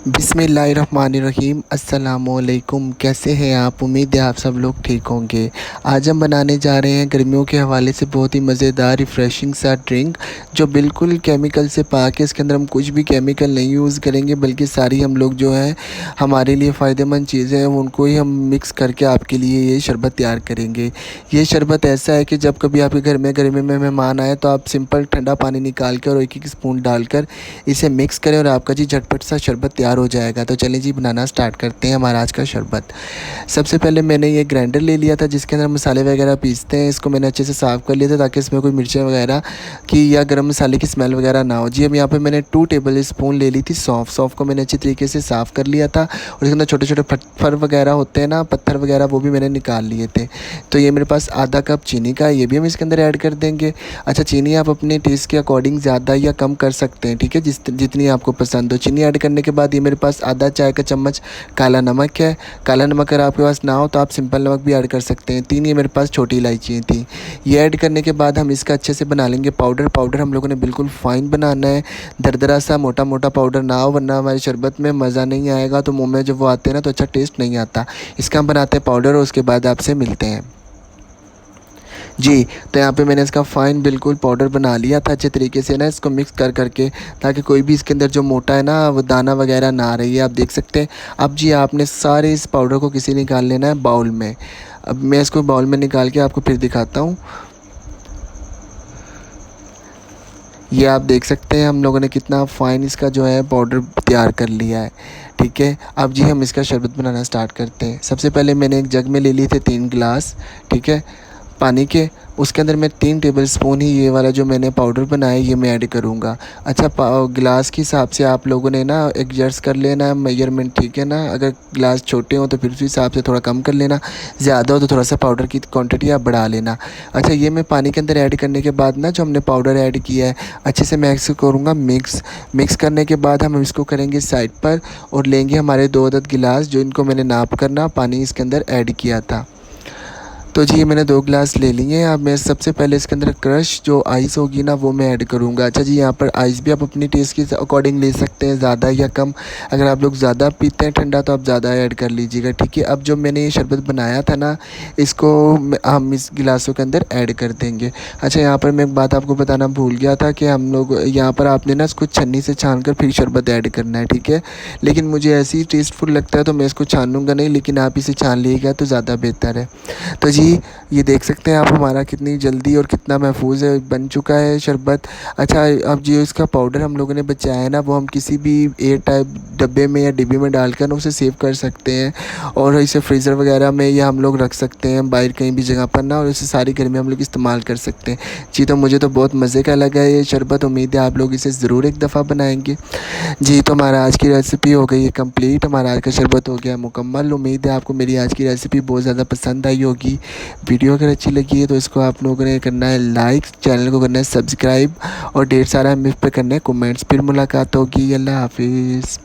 बिस्मिल्लाहिर्रहमानिर्रहीम अस्सलामुअलैकुम। कैसे हैं आप? उम्मीद है आप सब लोग ठीक होंगे। आज हम बनाने जा रहे हैं गर्मियों के हवाले से बहुत ही मज़ेदार रिफ़्रेशिंग सा ड्रिंक, जो बिल्कुल केमिकल से पाक है। इसके अंदर हम कुछ भी केमिकल नहीं यूज़ करेंगे, बल्कि सारी हम लोग जो है हमारे लिए फ़ायदेमंद चीज़ें हैं उनको ही हम मिक्स करके आपके लिए ये शरबत तैयार करेंगे। ये शरबत ऐसा है कि जब कभी आपके घर में गर्मी में मेहमान आए तो आप सिंपल ठंडा पानी निकाल कर और एक स्पून डालकर इसे मिक्स करें और आपका जी झटपट सा शरबत तैयार हो जाएगा। तो चलिए जी बनाना स्टार्ट करते हैं हमारा आज का शरबत। सबसे पहले मैंने ये ग्राइंडर ले लिया था जिसके अंदर मसाले वगैरह पीसते हैं। इसको मैंने अच्छे से साफ़ कर लिया था ताकि इसमें कोई मिर्चें वगैरह की या गरम मसाले की स्मेल वगैरह ना हो। जी अब यहाँ पे मैंने 2 टेबल स्पून ले ली थी सौंफ। सौंफ को मैंने अच्छी तरीके से साफ़ कर लिया था और इसके अंदर छोटे छोटे पत्थर वगैरह होते हैं ना, पत्थर वगैरह, वो भी मैंने निकाल लिए थे। तो ये मेरे पास आधा कप चीनी का, ये भी हम इसके अंदर ऐड कर देंगे। अच्छा, चीनी आप अपने टेस्ट के अकॉर्डिंग ज़्यादा या कम कर सकते हैं, ठीक है, जितनी आपको पसंद हो। चीनी ऐड करने के बाद ये मेरे पास आधा चाय का चम्मच काला नमक है। काला नमक अगर आपके पास ना हो तो आप सिंपल नमक भी ऐड कर सकते हैं। 3 ये मेरे पास छोटी इलायची थी। ये ऐड करने के बाद हम इसका अच्छे से बना लेंगे पाउडर। पाउडर हम लोगों ने बिल्कुल फ़ाइन बनाना है, दरदरा सा मोटा मोटा पाउडर ना हो, वरना हमारे शरबत में मज़ा नहीं आएगा। तो मुँह में जब वो आते हैं ना तो अच्छा टेस्ट नहीं आता। इसका हम बनाते हैं पाउडर और उसके बाद आपसे मिलते हैं। जी, तो यहाँ पे मैंने इसका फ़ाइन बिल्कुल पाउडर बना लिया था अच्छे तरीके से ना, इसको मिक्स कर करके, ताकि कोई भी इसके अंदर जो मोटा है ना वो दाना वगैरह ना आ रही है, आप देख सकते हैं। अब जी आपने सारे इस पाउडर को किसी निकाल लेना है बाउल में। अब मैं इसको बाउल में निकाल के आपको फिर दिखाता हूँ। ये आप देख सकते हैं हम लोगों ने कितना फ़ाइन इसका जो है पाउडर तैयार कर लिया है, ठीक है। अब जी हम इसका शरबत बनाना स्टार्ट करते हैं। सबसे पहले मैंने एक जग में ले लिए थे 3 गिलास, ठीक है, पानी के। उसके अंदर मैं 3 टेबल स्पून ही ये वाला जो मैंने पाउडर बनाया है ये मैं ऐड करूँगा। अच्छा, गिलास के हिसाब से आप लोगों ने ना एडजस्ट कर लेना मेजरमेंट, ठीक है ना। अगर गिलास छोटे हों तो फिर उस हिसाब से थोड़ा कम कर लेना, ज़्यादा हो तो थोड़ा सा पाउडर की क्वांटिटी आप बढ़ा लेना। अच्छा, ये मैं पानी के अंदर ऐड करने के बाद ना जो हमने पाउडर ऐड किया है अच्छे से मैं इसको करूँगा मिक्स करने के बाद हम इसको करेंगे साइड पर और लेंगे हमारे 2 अदद गिलास, जो इनको मैंने नाप कर ना पानी इसके अंदर ऐड किया था। तो जी ये मैंने 2 गिलास ले लिए हैं। अब मैं सबसे पहले इसके अंदर क्रश जो आइस होगी ना वो मैं ऐड करूँगा। अच्छा जी, यहाँ पर आइस भी आप अपनी टेस्ट के अकॉर्डिंग ले सकते हैं, ज़्यादा या कम। अगर आप लोग ज़्यादा पीते हैं ठंडा तो आप ज़्यादा ऐड कर लीजिएगा, ठीक है। अब जो मैंने ये शरबत बनाया था ना इसको हम इस गिलासों के अंदर ऐड कर देंगे। अच्छा, यहाँ पर मैं एक बात आपको बताना भूल गया था कि हम लोग यहाँ पर आपने ना इसको छन्नी से छान कर फिर शरबत ऐड करना है, ठीक है। लेकिन मुझे ऐसे ही टेस्टफुल लगता है तो मैं इसको छानूँगा नहीं, लेकिन आप इसे छान लीजिएगा तो ज़्यादा बेहतर है। तो जी ये देख सकते हैं आप हमारा कितनी जल्दी और कितना महफूज है बन चुका है शरबत। अच्छा, अब जो इसका पाउडर हम लोगों ने बचाया है ना वो हम किसी भी एयर टाइप डब्बे में या डिब्बे में डालकर ना उसे सेव कर सकते हैं और इसे फ्रीज़र वगैरह में या हम लोग रख सकते हैं बाहर कहीं भी जगह पर ना, और इसे सारी घर में हम लोग इस्तेमाल कर सकते हैं। जी, तो मुझे तो बहुत मज़े का लगा है ये शरबत। उम्मीद है आप लोग इसे ज़रूर एक दफ़ा बनाएंगे। जी, तो हमारा आज की रेसिपी हो गई है कंप्लीट, हमारा आज का शरबत हो गया मुकम्मल। उम्मीद है आपको मेरी आज की रेसिपी बहुत ज़्यादा पसंद आई होगी। वीडियो अगर अच्छी लगी है तो इसको आप लोगों ने करना है लाइक, चैनल को करना है सब्सक्राइब और ढेर सारा मिस पे करना है कमेंट्स। फिर मुलाकात होगी। अल्लाह हाफिज़।